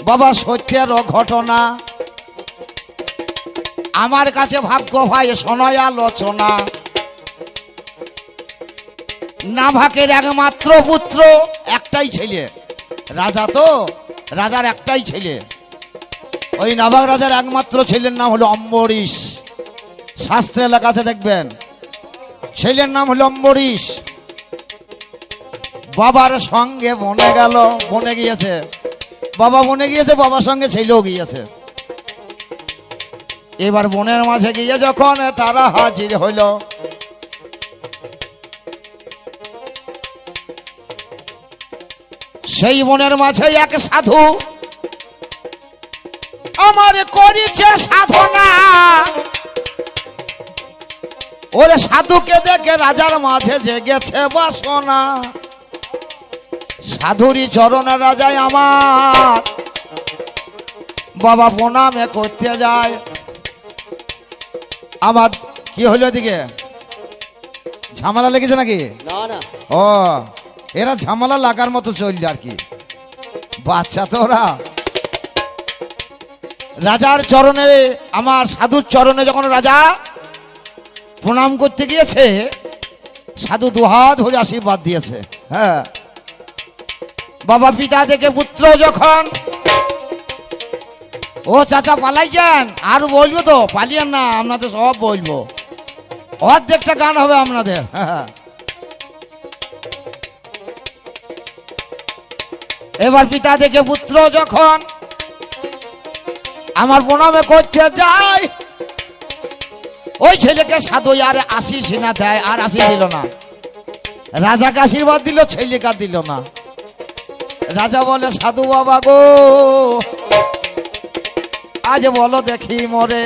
বাবা সত্যের ঘটনা আমার কাছে ভাগ্য ভাই শোনায় আলোচনা। নাভাকের একমাত্র পুত্র, একটাই ছেলে, রাজা তো, রাজার একটাই ছেলে। ওই নাভাক রাজার একমাত্র ছেলের নাম হলো অম্বরীশ। শাস্ত্রে লেখা আছে দেখবেন, ছেলের নাম হলো অম্বরীশ। বাবার সঙ্গে বনে গেল, বনে গিয়েছে, বাবা বনে গিয়েছে, বাবার সঙ্গে ছেলেও গিয়েছে। এবার বনের মাঝে গিয়ে যখন তারা হাজির হইল, সেই বনের মাঝে এক সাধু আমার করেছে সাধনা। ওরে সাধুকে দেখে রাজার মাঝে জেগেছে বাসনা। সাধুরি চরণে রাজায় আমার বাবা প্রণামে করতে যায়। আমার কি হলো, দিকে ঝামেলা লেগেছে নাকি? না না, ও এরা ঝামেলা লাগার মতো চলছে আর কি, বাচ্চা তো ওরা। রাজার চরণে, আমার সাধুর চরণে যখন রাজা প্রণাম করতে গিয়েছে, সাধু দুহাত ধরে আশীর্বাদ দিয়েছে। হ্যাঁ, বাবা পিতা থেকে পুত্র যখন, ও চাচা পালাইছেন, আর বলবো তো, পালিয়েন না, আপনাদের সব বলবো, অর্ধেকটা গান হবে আপনাদের। হ্যাঁ, এবার পিতা থেকে পুত্র যখন আমার প্রণামে করতে যায়, ওই ছেলেকে সাধু আর আশি সিনা দেয়, আর আশি দিল না। রাজাকে আশীর্বাদ দিল, ছেলেকে দিল না। রাজা বলে, সাধু বাবা গো, আজ বলো দেখি মরে,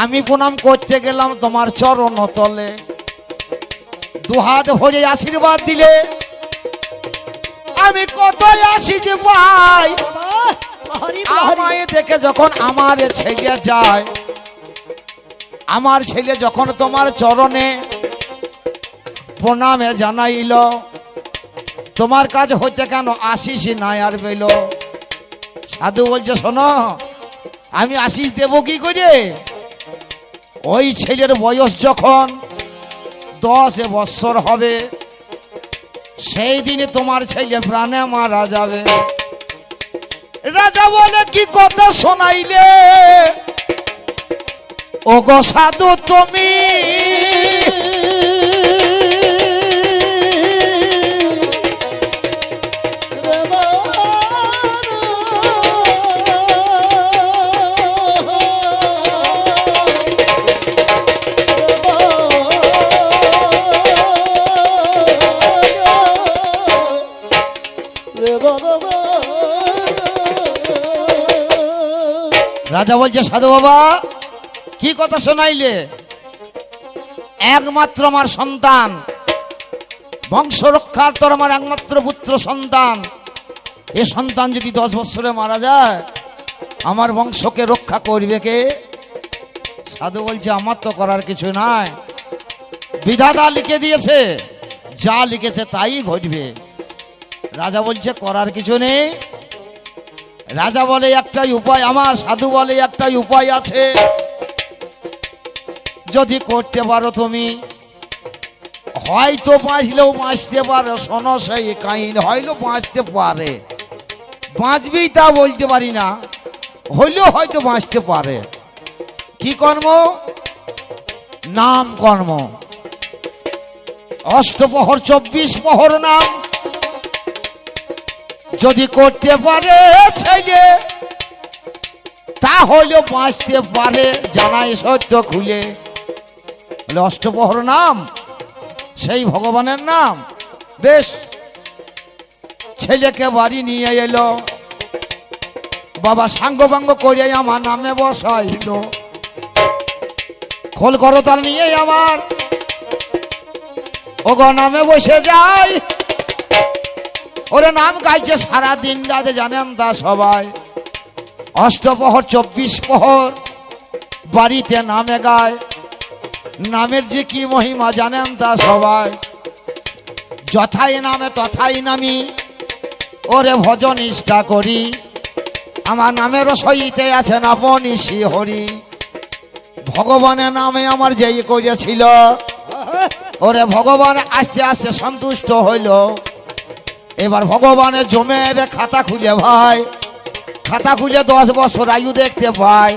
আমি প্রণাম করতে গেলাম তোমার চরণ তলে, দুহাত ভরে আশীর্বাদ দিলে, আমি কত আসি যে পাই। আমায় দেখে যখন আমার ছেলে যায়, আমার ছেলে যখন তোমার চরণে প্রণামে জানাইল, তোমার কাজ হইতে কেন আশিস নাই আর পেল? সাধু বলছে, শোনো, আমি আশিস দেব কি করে? ওই ছেলের বয়স যখন 10 বৎসর হবে, সেই দিনে তোমার ছেলে প্রাণে মারা যাবে। রাজা বলে, কি কথা শোনাইলে ও গো সাধু তুমি? রাজা বলছে, সাধু বাবা কি কথা শোনাইলে? একমাত্র আমার সন্তান, বংশ রক্ষার তোর আমার একমাত্র পুত্র সন্তান, এ সন্তান যদি 10 বছরে মারা যায়, আমার বংশকে রক্ষা করবে কে? সাধু বলছে, আমার তো করার কিছু নাই, বিধাতা লিখে দিয়েছে, যা লিখেছে তাই ঘটবে। রাজা বলছে, করার কিছু নেই। রাজা বলে, একটাই উপায় আমার, সাধু বলে, একটাই উপায় আছে, যদি করতে পারো তুমি, হয়তো বাঁচলেও বাঁচতে পারো। শোনো সেই কাহিনী, হইলেও বাঁচতে পারে, বাঁচবি তা বলতে পারি না, হইলেও হয়তো বাঁচতে পারে। কি কর্ম? নাম কর্ম। অষ্টপ্রহর 24 প্রহর নাম যদি করতে পারে ছেলে, তাহলে বাঁচতে পারে, জানাই সত্য খুলে। অষ্টপ্রহর নাম সেই ভগবানের নাম। বেশ, ছেলেকে বাড়ি নিয়ে এলো, বাবা সাঙ্গ বাঙ্গ করে আমার নামে বসাইল, খোল করতাল নিয়ে আমার ওগো নামে বসে যায়। ওরে নাম গাইছে সারা দিন রাতে, জানেন তা সবাই। অষ্টপ্রহর 24 প্রহর বাড়িতে নামে গায়, নামের যে কি মহিমা জানেন তা সবাই। যথাই নামে তথাই নামি, ওরে ভজন ইষ্ঠা করি, আমার নামেরও সহিতে আছেন আপনি শ্রীহরি। ভগবানের নামে আমার যেই করেছিল, ওরে ভগবান আস্তে আস্তে সন্তুষ্ট হইল। এবার ভগবানের জমের খাতা খুলে ভাই, খাতা খুলে 10 বছর আয়ু দেখতে পায়।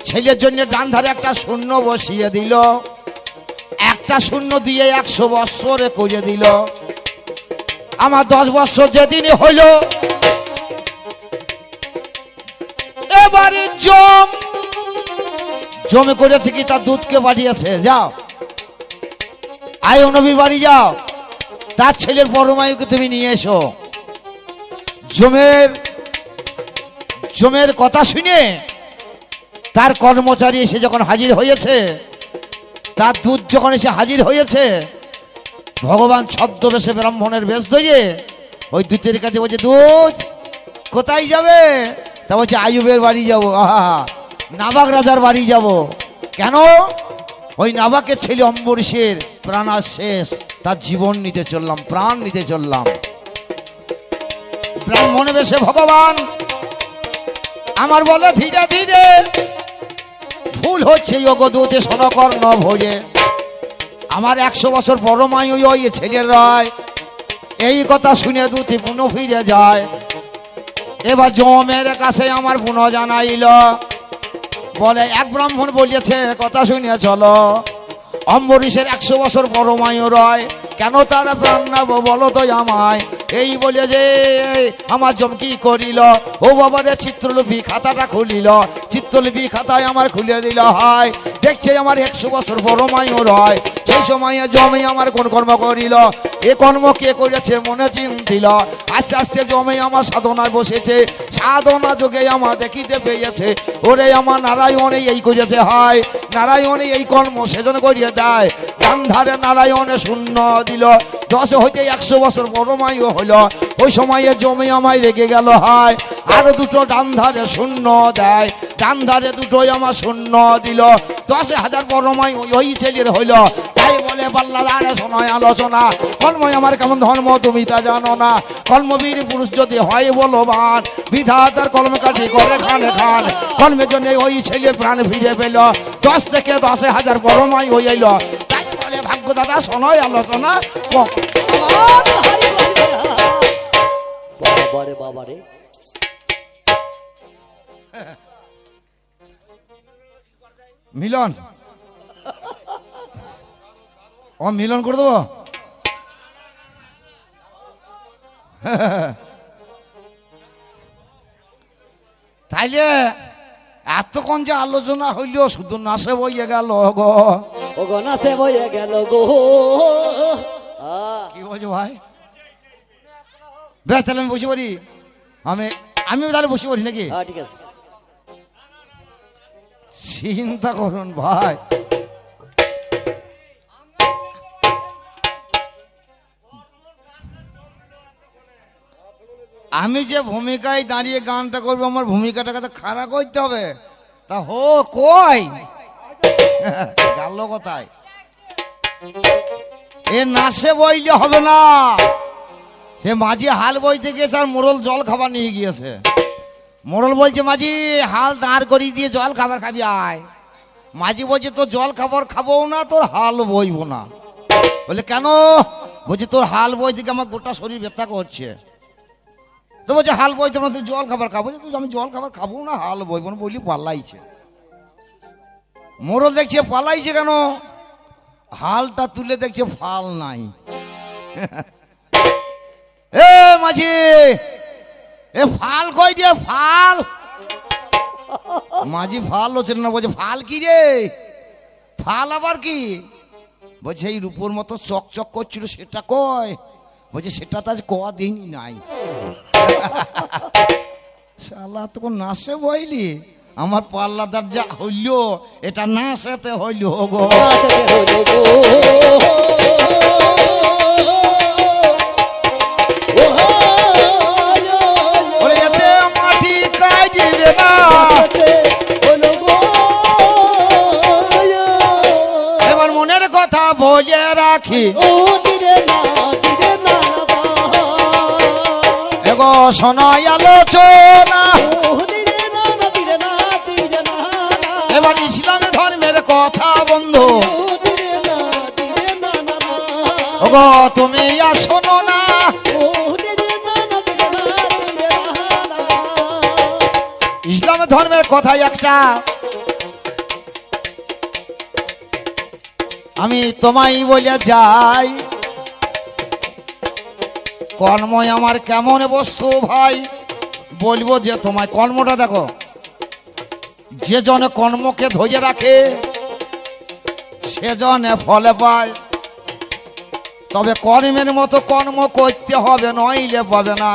ছেলের জন্য ডান ধারে একটা শূন্য বসিয়ে দিল, একটা শূন্য দিয়ে 100 বছরে করে দিল। আমার 10 বছর যেদিন হইল, এবারে জমে করেছে কি তার দুধকে পাঠিয়েছে, যাও আয় নবীর বাড়ি যাও, তার ছেলের পরমায়ুকে তুমি নিয়ে এসো। জমের কথা শুনে তার কর্মচারী এসে যখন হাজির হয়েছে, তার দুধ যখন এসে হাজির হয়েছে, ভগবান ছদ্মবেশে ব্রাহ্মণের বেশ ধরে ওই দুধের কাছে বলছে, দুধ কোথায় যাবে? তা বলছে আয়ুবের বাড়ি যাবো। আহা, নাবাক রাজার বাড়ি যাব। কেন? ওই নাবাকের ছেলে অম্বরীশের প্রাণার শেষ, তার জীবন নিতে চললাম, প্রাণ নিতে চললাম। ব্রাহ্মণে বেশে ভগবান আমার বলে, ধীরে ধীরে ভুল হচ্ছে যোগদূতে সনকর্ণ ভোজে। আমার 100 বছর পরমায়ু ওই ছেলের রয়। এই কথা শুনে দূতে পুনঃ ফিরে যায়। এবার জমের কাছে আমার পুনঃ জানাইল, বলে এক ব্রাহ্মণ বলিয়েছে কথা শুনে চলো। অম্বরীশের 100 বছর পরমায়ু রয়, কেন তারা প্রাণ নেব বলো তো আমায়। এই বলে যে আমার জম কি করিল, ও বাবারে চিত্রলিপি খাতাটা খুলিল, চিত্রলিপি খাতায় আমার খুলে দিল। হয় দেখছে আমার 100 বছর পরমায়ু রয়। সেই সময়ে জমে আমার কোন কর্ম করিল, এ কর্ম কে করেছে মনে চিন্তিল। আস্তে আস্তে জমে আমার সাধনায় বসেছে, সাধনা যোগে আমার দেখিতে পেয়েছে, ওরে আমার নারায়ণে এই করেছে। হয় নারায়ণে এই কর্ম সেজন করিয়ে দেয়। ডান ধারে নারায়ণে শূন্য দিল, 10 হইতে 100 বছর পরমায়ু হইল। ওই সময়ে জমে আমায় রেগে গেল। হয় আরো দুটো ডান ধারে শূন্য দেয়, ডান ধারে দুটোই আমার শূন্য দিল। 10,000 পরমায়ু ওই ছেলের হইল। তাই বলে পাল্লাদারে শোনায় আলোচনা, কর্মই আমার কেমন ধর্ম তুমি তা জানো না। কর্মবীর পুরুষ যদি হয় বলবান, বিধাতার কর্ম কাটি করে খান খান। কর্মের জন্য ওই ছেলে প্রাণ ফিরে পেল, 10 থেকে 10,000 পরমায়ু হইল। তাই বলে ভাগ্য দাদা শোনায় আলোচনা। বাবারে বাবারে, মিলন ও মিলন করে দেবো। তাইলে এতক্ষণ যে আলোচনা হইল শুধু নাচে বইয়ে গেল গো, ও গো নাচে বইয়ে গেল গো। কি বলছো ভাই? বেশ তাহলে আমি বসে পড়ি, আমি তাহলে বসে পড়ি নাকি? ঠিক আছে, চিন্তা করুন ভাই। আমি যে ভূমিকায় দাঁড়িয়ে গানটা করবো, আমার ভূমিকাটাকে তো খারাপ করতে হবে। তা হো কই গেল কোথায়? এ নাচে বইলে হবে না। সে মাঝি হাল বইতে গেছে আর মোড়ল জল খাবার নিয়ে গিয়েছে। মোড়ল বলছে মাঝি হাল দাঁড় করিয়ে দিয়ে জল খাবার খাবি আয়। মাঝি বলছে তোর জল খাবার খাবো না, তোর হাল বইবো না। বলে কেন? বলছে তোর হাল বই থেকে আমার গোটা শরীর ব্যথা করছে। তো বলছে হাল বইতে না, তুই জল খাবার খাবো। তুই আমি জল খাবার খাবো না, হাল বইবো না বলি পাল্লাইছে। মোড়ল দেখছে পালাইছে কেন? হালটা তুলে দেখছে ফাল নাই। এ মাঝি এ ফাল কই রে ফাল? মাঝি ফাল হচ্ছে না, বলছে ফাল কি রে? ফাল আবার কি? বলছে এই রূপোর মতো চকচক করছিল সেটা কয়? বলছে সেটা তো আজ কোয়া দিনই নাই। শালা তো নাচে বইলি, আমার পাল্লাদার যা হইল এটা নাচেতে হইল গো। মাটি কাটিবে না, এবার মনের কথা বলে রাখি। ওগো শোনাই আলোচনা দিরে না না দিরে না দিরে না না এবার ইসলামে ধর্মের কথা বন্ধু দিরে না দিরে না না না ওগো তুমি আর শোনো না দিরে না না দিরে না দিরে না না ইসলামের ধর্মের কথা একটা আমি তোমায় বলে যাই কর্মই আমার কেমন বস্তু ভাই বলবো যে তোমায় কর্মটা দেখো যে জনে কর্মকে ধরে রাখে সে জনে ফলে পায় তবে কর্মের মতো কর্ম করতে হবে নইলে পাবে না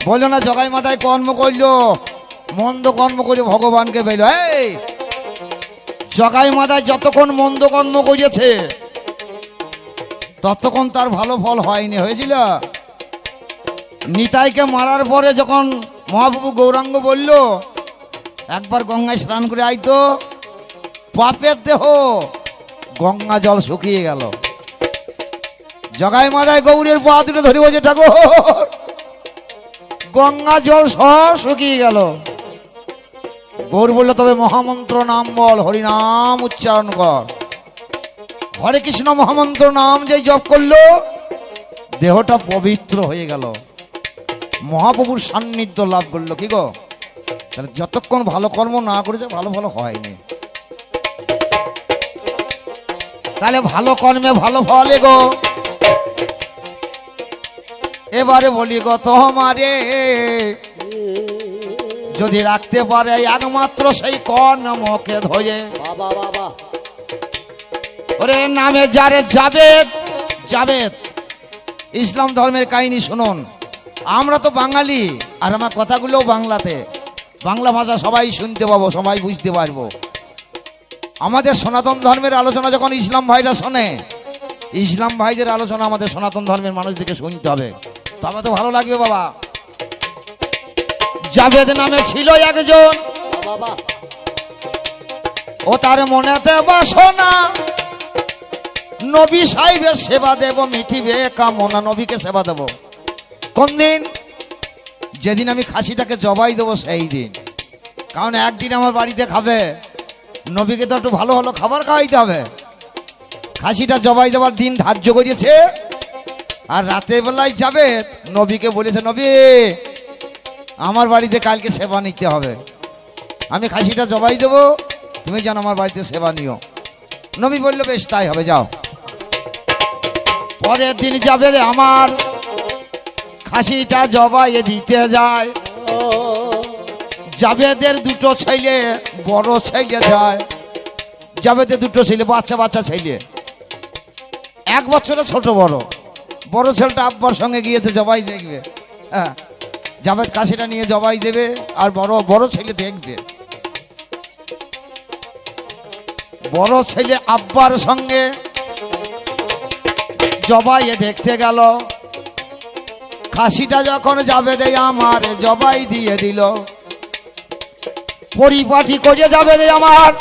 বললো না জগাই মাথায় কর্ম করলো মন্দ কর্ম করে ভগবানকে পেল এই জগাই মাথায় যতক্ষণ মন্দ কর্ম করেছে ততক্ষণ তার ভালো ফল হয়নি হয়েছিল নিতাইকে মারার পরে যখন মহাপ্রভু গৌরাঙ্গ বলল একবার গঙ্গায় স্নান করে আইতো পাপের দেহ গঙ্গা জল শুকিয়ে গেল জগাই মাথায় গৌরের পা দুটো ধরে বলছে ঠাকুর গঙ্গা জল সব শুকিয়ে গেল গৌর বললো তবে মহামন্ত্র নাম বল হরিনাম উচ্চারণ কর হরে কৃষ্ণ মহামন্ত্র নাম যে জপ করলো দেহটা পবিত্র হয়ে গেল মহাপ্রভুর সান্নিধ্য লাভ করলো কি গো তাহলে যতক্ষণ ভালো কর্ম না করেছে ভালো ভালো হয়নি তাহলে ভালো কর্মে ভালো ফলে গো এবারে বলি গো তোমারে যদি রাখতে পারে একমাত্র সেই কর্মকে ধরে বাবা বাবা ওরে নামে যারে জাবেদ জাবেদ ইসলাম ধর্মের কাহিনী শুনুন আমরা তো বাঙালি আর আমার কথাগুলোও বাংলাতে বাংলা ভাষা সবাই শুনতে পাবো সবাই বুঝতে পারবো আমাদের সনাতন ধর্মের আলোচনা যখন ইসলাম ভাইরা শোনে ইসলাম ভাইদের আলোচনা আমাদের সনাতন ধর্মের মানুষদেরকে শুনতে হবে তবে তো ভালো লাগবে বাবা জাবেদ নামে ছিল একজন বাবা ও তার মনেতে বাসনা নবী সাহেবের সেবা দেব মিটিবে কামনা নবীকে সেবা দেব কোন দিন যেদিন আমি খাসিটাকে জবাই দেবো সেই দিন কারণ একদিন আমার বাড়িতে খাবে নবীকে তো একটু ভালো ভালো খাবার খাওয়াইতে হবে খাসিটা জবাই দেওয়ার দিন ধার্য করিয়েছে আর রাতের বেলায় যাবে নবীকে বলেছে নবী আমার বাড়িতে কালকে সেবা নিতে হবে আমি খাসিটা জবাই দেবো তুমি যেন আমার বাড়িতে সেবা নিও নবী বললো বেশ তাই হবে যাও পরের দিন যাবে আমার খাসিটা জবাইয়ে দিতে যায় জাবেদের দুটো ছেলে বড় ছেলে যায় জাবেদের দুটো ছেলে বাচ্চা বাচ্চা ছেলে 1 বছরের ছোট বড় বড় ছেলেটা আব্বার সঙ্গে গিয়েছে জবাই দেখবে হ্যাঁ জাবেদ খাসিটা নিয়ে জবাই দেবে আর বড় বড় ছেলে দেখবে বড় ছেলে আব্বার সঙ্গে জবাইয়ে দেখতে গেল খাসিটা যখন যাবে দে আমার জবাই দিয়ে দিল পরিপাটি করে যাবে দে আমার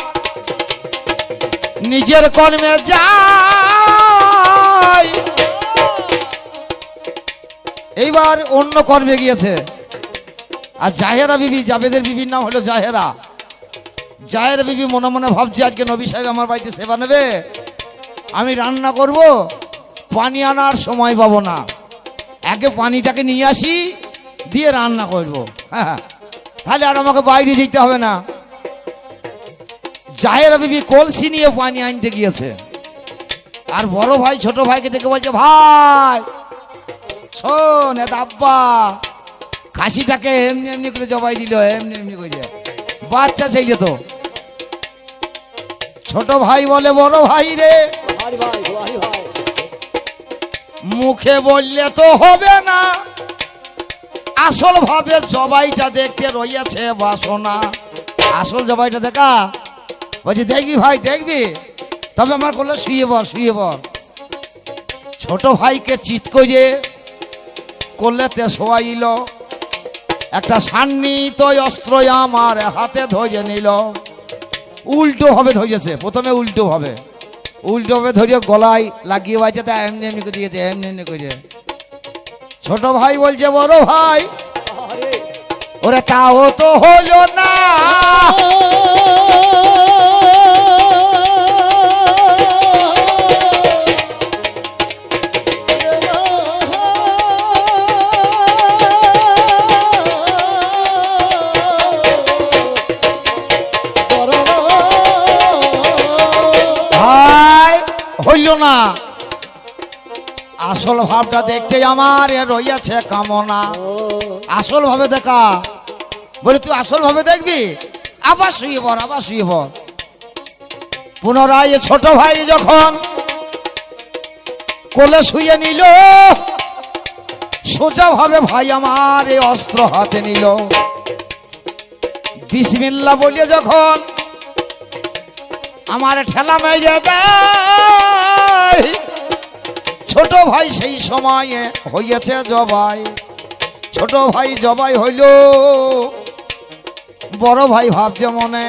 নিজের কর্মে যায় এইবার অন্য কর্মে গিয়েছে আর জাহেরা বিবি জাবেদের বিবির নাম হলো জাহেরা জাহেরা বিবি মনে মনে ভাবছে আজকে নবী সাহেব আমার বাড়িতে সেবা নেবে আমি রান্না করব পানি আনার সময় পাবো না আগে পানিটাকে নিয়ে আসি দিয়ে রান্না করব হ্যাঁ তাহলে আর আমাকে বাইরে যেতে হবে না জাহেরা বিবি কলসি নিয়ে পানি আনতে গিয়েছে আর বড় ভাই ছোট ভাইকে ডেকে বলছে ভাই শোন এত আব্বা খাসিটাকে এমনি এমনি করে জবাই দিল এমনি এমনি করে বাচ্চা ছেলে তো ছোট ভাই বলে বড় ভাই রে ভাই ভাই ভাই ভাই মুখে বললে তো হবে না আসল ভাবে জবাইটা দেখতে রয়েছে বাসনা আসল জবাইটা দেখা বলছি দেখবি ভাই দেখবি তবে আমার করলে শুয়ে পর ছোট ভাইকে চিৎ করে করলেতে শোয়াইল একটা সান্নিত অস্ত্র আমার হাতে ধরে নিল উল্টো ভাবে ধরেছে প্রথমে উল্টো ভাবে ধরে গলায় লাগিয়ে বাজে তা এমনি এমনি করে দিয়েছে এমনি এমনি করে ছোট ভাই বলছে বড় ভাই আরে ওরে তাও তো হলো না, ভাই হইল না। আসল ভাবটা দেখতে আমার এ রইয়াছে কামনা। আসল ভাবে দেখা বলে তুই আসল ভাবে দেখবি, আবার শুয়ে পড়, আবার শুয়ে পড়। পুনরায় ছোট ভাই যখন কোলে শুয়ে নিল, সোজা ভাবে ভাই আমার এ অস্ত্র হাতে নিল। বিসমিল্লাহ বলিয়ে যখন আমার ঠেলা মেরে দেয়, ছোট ভাই সেই সময়ে হইয়াছে জবাই। ছোট ভাই জবাই হইল, বড় ভাই ভাবছে মনে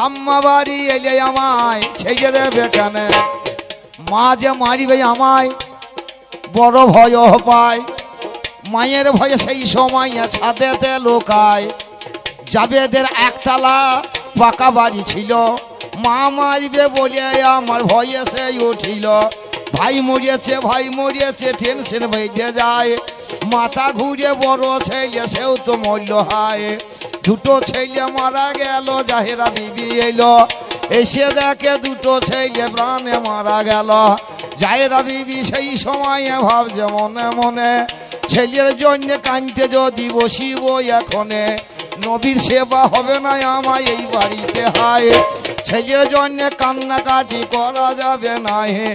আম্মা বাড়ি এলে আমায় ছেড়ে দেবে কেন, মা যে মারিবে আমায় বড় ভয় পায়। মায়ের ভয়ে সেই সময়ে ছাদেতে লোকায়। জাবেদের একতলা পাকা বাড়ি ছিল, মা মারিবে বলে আমার ভয়ে সে উঠিল। ভাই মরিয়েছে টেনশন বেঁধে যায়, মাথা ঘুরে বড় ছেলে সেও তো মরল হায়। দুটো ছেলে মারা গেল, জাহেরা বিবি এলো, এসে দেখে দুটো ছেলে প্রাণে মারা গেল। জাহেরা বিবি সেই সময়ে ভাবছে মনে মনে, ছেলের জন্য কাঁদতে যদি বসিব এখনে, নবীর সেবা হবে না আমায় এই বাড়িতে হায়। ছেলের জন্য কান্নাকাটি করা যাবে না হে,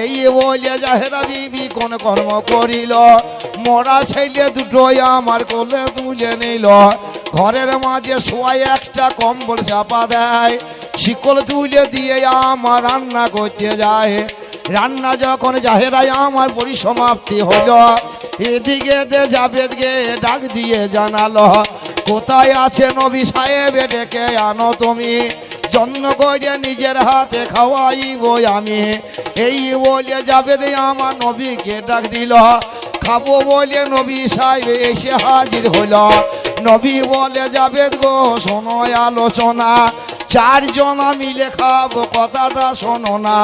এই বলে জাহেরা বিবি কোন কর্ম করিল। মরা ছেলে দুটোই আমার কোলে তুলে নিল, ঘরের মাঝে শোয়াই একটা কম্বল চাপা দেয়। শিকল তুলে দিয়ে আমার রান্না করতে যায়। রান্না যখন জাহেরাই আমার পরিসমাপ্তি হলো, এদিকে জাবেদকে ডাক দিয়ে জানালো, কোথায় আছে নবী সাহেব, ডেকে আনো তুমি, জন্য করে নিজের হাতে খাওয়াইব আমি। এই বলে জাবেদ আমার নবীকে ডাক দিল, খাবো বলে নবী সাহেব এসে হাজির হইল। নবী বলে জাবেদ গো শোনো আলোচনা, চারজনা মিলে খাবো কথাটা শোনো না।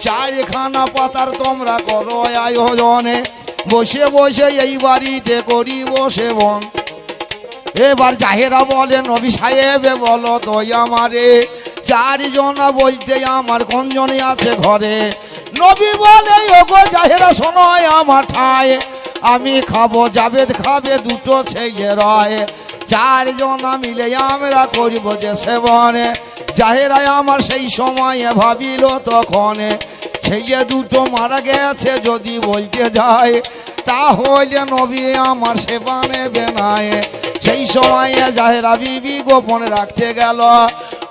চারখানা পাতার তোমরা করো আয়োজনে, বসে বসে এই বাড়িতে করিব সেবন। এবার জাহেরা বলে নবী সাহেব বলো তো আমারে, চারজনা বলতে আমার কোনজনে আছে ঘরে। নবী বলে ওগো জাহেরা শোনো আমার ঠায়, আমি খাবো জাবেদ খাবে দুটো ছেলে রয়। চারজনা মিলে আমরা করিব যে সেবনে। জাহেরাই আমার সেই সময়ে ভাবিল তখন, ছেলে দুটো মারা গেছে যদি বলতে যায়, তাহলে নবী আমার সেবা নেবে না। সেই সময়ে জাহেরা বিবি গোপন রাখতে গেল,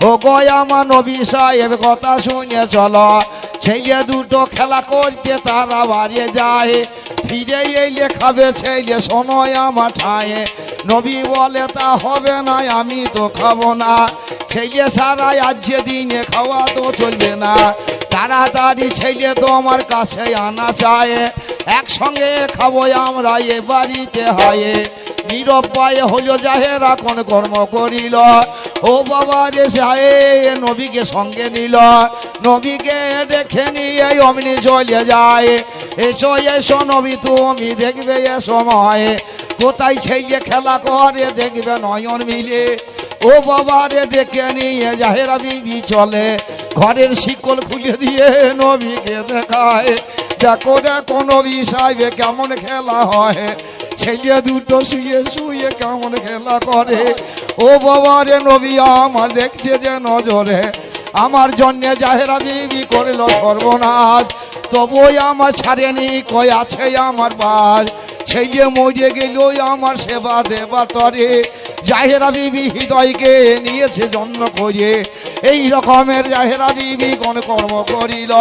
ও গো আমার নবী সাহেব কথা শুনে চলো। ছেলে দুটো খেলা করতে তারা বাড়িয়ে যায়, ফিরে এলে খাবে ছেলে শোনো আমার ঠায়। নবী বলে তা হবে না, আমি তো খাবো না, ছেলে সারাই আজ দিনে খাওয়া তো চলবে না। তাড়াতাড়ি ছেলে তো আমার কাছে আনা চায়, একসঙ্গে খাবো আমরা এ বাড়িতে হয়। নীরব পায়ে হলো জাহেরা কোন কর্ম করিল, ও বাবা রে সাহেব নবীকে সঙ্গে নিল। নবীকে দেখে নিয়ে অমনি চলে যায়, এসো এসো নবী তুমি দেখবে এ সময়, কোথায় ছেলে খেলা করে দেখবে নয়ন মিলে। ও বাবা রে ডেকে নিয়ে জাহেরা বিবি চলে, ঘরের শিকল খুলে দিয়ে নবীকে দেখায়, দেখো দেখো নবী সাহেব কেমন খেলা হয়, ছেলে দুটো শুয়ে শুয়ে কেমন খেলা করে। ও বাবা রে নবী আমার দেখছে যে নজরে, আমার জন্য জাহেরা বিবি করলো সর্বনাশ, তবুই আমার ছাড়েনি কই আছে আমার বাস। ছেলে মরে গেল আমার সেবা দেবার তরে, জাহেরা বিবি হৃদয়কে নিয়েছে জন্ম করে। এই রকমের জাহেরা বিবি কোন কর্ম করিল,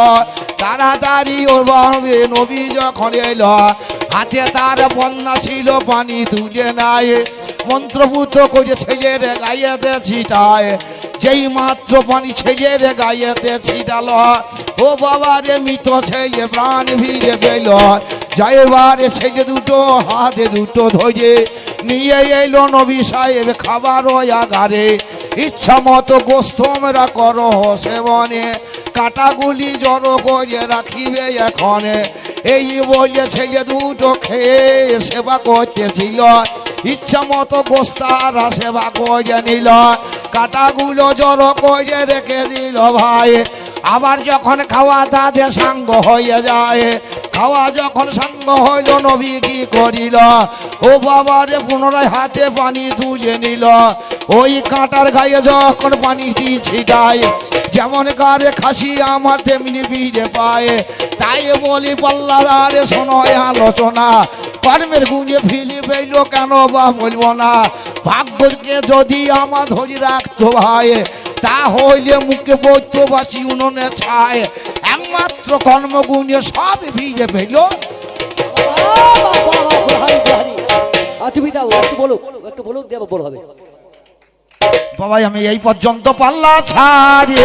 তাড়াতাড়ি ওর বাবে নবী যখন এল, হাতে তার বন্যা ছিল পানি তুলে নাই, মন্ত্রপুত্র করে ছেলের গায়েতে ছিটায়। যেই মাত্র পানি ছেলের গায়েতে ছিটাল, ও বাবা রে মৃত ছেলে প্রাণ ভিড়ে পেল। যাইবার ছেলে দুটো হাতে দুটো ধরে নিয়ে এলো নবী সাহেব খাবার আগারে। ইচ্ছা মতো গোস্ত আমরা করো সেবনে, কাটাগুলি জড়ো করে রাখিবে এখনে। এই বলে ছেলে দুটো খেয়ে সেবা করতেছিল, ইচ্ছা মতো গোস্তারা সেবা করে নিল, কাটাগুলো জড়ো করে রেখে দিল ভাই। আবার যখন খাওয়া তাদের সাঙ্গ হয়ে যায়, খাওয়া যখন সাঙ্গ হইল নবী কি করিল, ও বাবারে পুনরায় হাতে পানি তুলে নিল। ওই কাঁটার গায়ে যখন পানিটি ছিটায়, যেমন গারে খাসি আমার তেমনি ভিড়ে পায়। তাই বলি পাল্লাদারে শোনো আলোচনা, কর্মের গুণে ফিলি পেইল কেন বা বলবো না। ভাগ্যকে যদি আমার ধরি রাখতো ভাই, তা হইলে মুখে বইতো বাসি উনুনে ছায়। একমাত্র কর্মগুণে সব ভিজে পেল। তুমি দাও একটু বলুক, একটু বলুক দেব বল হবে। বাবাই আমি এই পর্যন্ত পাল্লা ছাড়ি,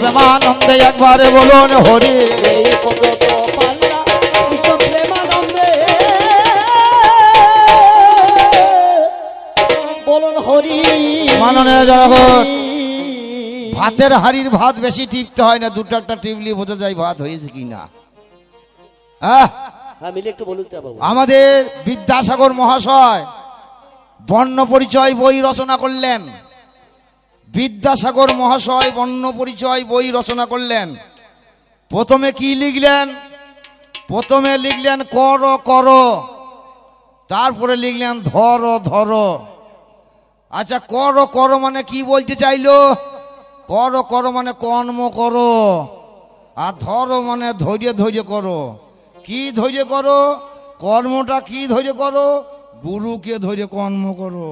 প্রেমানন্দে একবারে বলুন হরি। বলুন হরি। মাননীয় জনগণ, ভাতের হাড়ির ভাত বেশি টিপতে হয় না, দুটো একটা টিপলি বোঝা যায় ভাত হয়েছে কিনা। আমাদের বিদ্যাসাগর মহাশয় বর্ণ পরিচয় বই রচনা করলেন। বিদ্যাসাগর মহাশয় বর্ণ পরিচয় বই রচনা করলেন। প্রথমে কি লিখলেন? প্রথমে লিখলেন কর কর, তারপরে লিখলেন ধর ধর। আচ্ছা, কর কর মানে কি বলতে চাইলো? কর কর মানে কর্ম করো, আর ধর মানে ধৈর্য ধৈর্য করো। কি ধৈর্য করো? কর্মটা কি ধৈর্য করো? গুরুকে ধৈর্য কর্ম করো।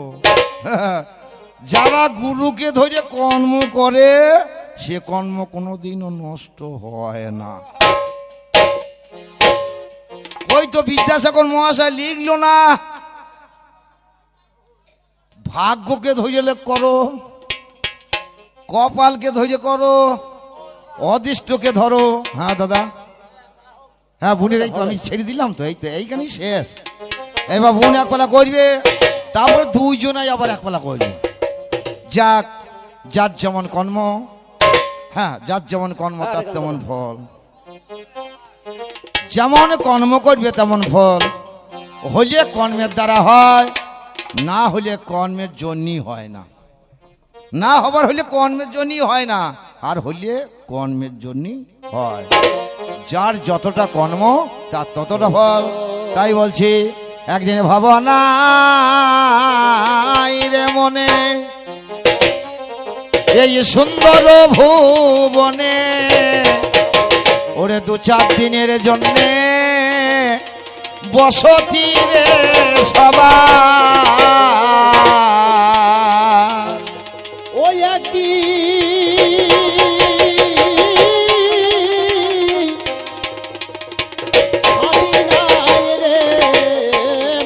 যারা গুরুকে ধৈর্য কর্ম করে সে কর্ম কোনোদিনও নষ্ট হয় না। ওই তো বিদ্যাসাগর মহাশয় লিখলো না, ভাগ্যকে ধৈর্য করো, কপালকে ধৈর্য করো, অদৃষ্টকে ধরো। হ্যাঁ দাদা, হ্যাঁ বোনের এই তো আমি ছেড়ে দিলাম তো, এই তো এইখানেই শেষ। এবার বোন এক পালা করবে, তারপর দুইজনাই আবার এক পালা করবে। যাক, যার যেমন কর্ম, হ্যাঁ যার যেমন কর্ম তার তেমন ফল। যেমন কর্ম করবে তেমন ফল। হলে কর্মের দ্বারা হয়, না হলে কর্মের জন্যই হয় না। না হবার হলে কর্মের জন্যই হয় না, আর হলে কর্মের জন্যই হয়। যার যতটা কর্ম তার ততটা ফল। তাই বলছি, একদিন ভাবনা রে মনে এই সুন্দর ভুবনে, ওরে দু চার দিনের জন্যে বসতি রে সবার। ওই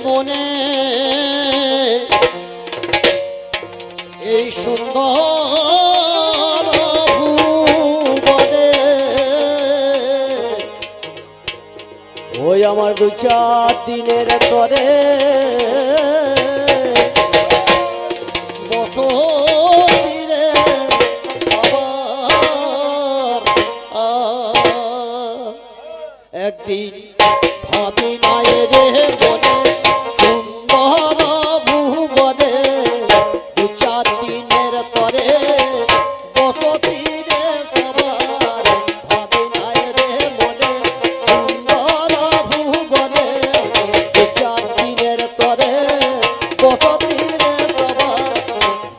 মনে এই সুন্দর ভুবনে, ওই আমার দু চার দিনের তরে বসতিরে সবার। একদিন ভাবি মায়ের মনে সুন্দর ভুবনে, দু চার দিনের তরে বসতিরে সবার। ভাবি মায়ের মনে সুন্দর ভুবনে, দু চার দিনের তরে বসতিরে সবার।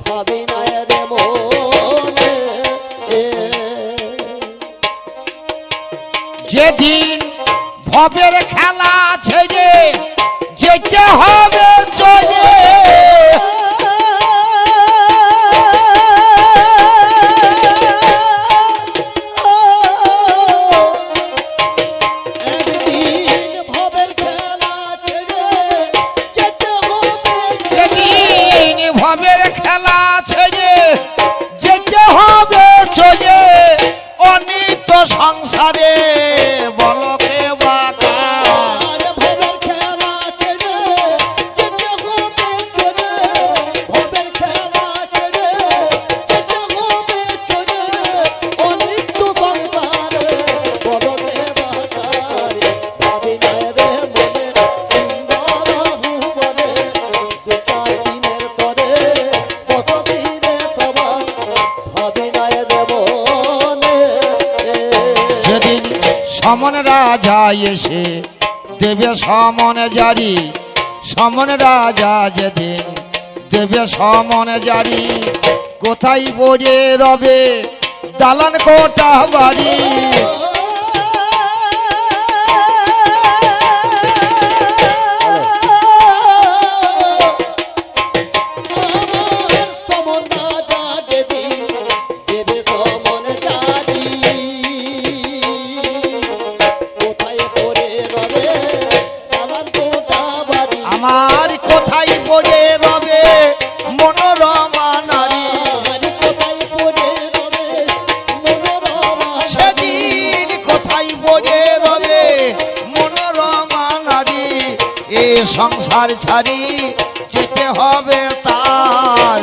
ভাবি মায়ের মনে যেদিন ভবের খেলা ছেড়ে যেতে হবে চলে, একদিন ভবের খেলা ছেড়ে যেতে হবে। যেদিন ভবের খেলা ছেড়ে যেতে হবে চলে, অনিত সমন রাজা এসে দেবে সমনে জারি, সমন রাজা যেদিন দেবে সমনে জারি, কোথায় পড়ে রবে দালান কোটা বাড়ি। আমার কোথায় পড়ে রবে মনোরমা নারী, সেদিন কোথায় পড়ে রবে মনোরমা নারী। এ সংসার ছাড়ি যেতে হবে তার,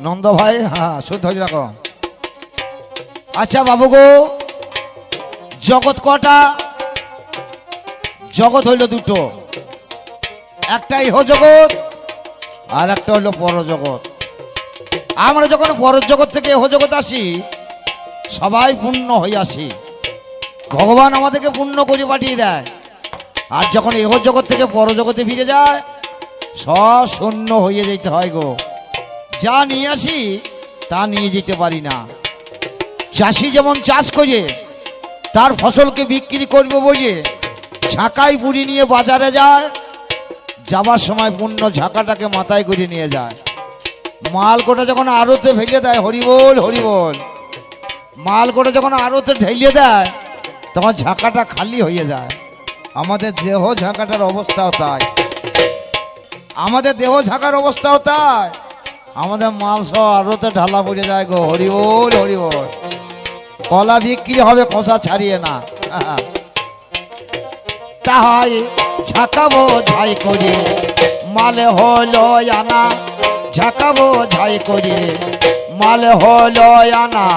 নন্দ ভাই। হ্যাঁ শুদ্ধ হয়ে রাখো। আচ্ছা বাবু গো, জগৎ কটা? জগৎ হইল দুটো, একটা ইহ জগৎ আর একটা হইল পরজগৎ। আমরা যখন পরজগৎ থেকে ইহ জগৎ আসি সবাই পূর্ণ হয়ে আসি, ভগবান আমাদেরকে পূর্ণ করে পাঠিয়ে দেয়। আর যখন ইহ জগৎ থেকে পরজগতে ফিরে যায় সব শূন্য হয়ে যেতে হয় গো। যা নিয়ে আসি তা নিয়ে যেতে পারি না। চাষি যেমন চাষ করে তার ফসলকে বিক্রি করবে বলে ঝাঁকাই বুড়ি নিয়ে বাজারে যায়, যাবার সময় পূর্ণ ঝাঁকাটাকে মাথায় করে নিয়ে যায়। মাল কোটা যখন আড়তে ফেলে দেয়, হরিবোল হরিবোল, মাল কোটা যখন আড়তে ঢেলে দেয় তখন ঝাঁকাটা খালি হয়ে যায়। আমাদের দেহ ঝাঁকাটার অবস্থাও তাই, আমাদের দেহ ঝাঁকার অবস্থাও তাই। আমাদের মাল সব আড়তে ঢালা পড়ে যায় গো, হরিবোল হরিবোল। কলা বিক্রি হবে খোসা ছাড়িয়ে না, তাই ঝাঁকাবো ঝাই করে মালে হলো আনা, ঝাঁকাবো ঝাই করে মালে হলো আনা।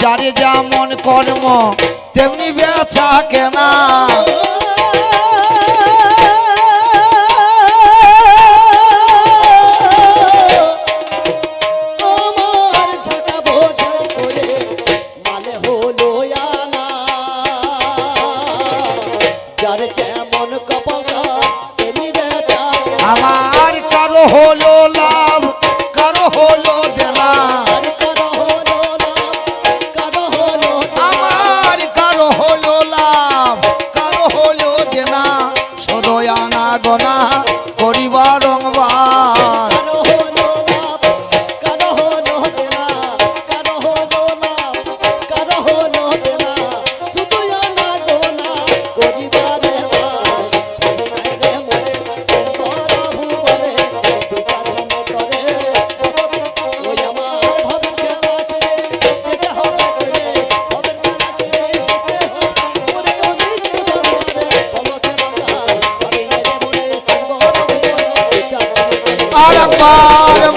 যারে যেমন কর্ম তেমনি বেচা কেনা। আমার কারো হলো লাভ কারো হলো দেনা, আমার কারো হলো লাভ কারো হলো দেনা। শুধু আনা গোনা করিবার রংবার,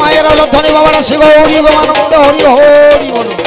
মায়ের হলো ধনী বাবার শিব হরি বাবানন্দ হরি হরি বলুন।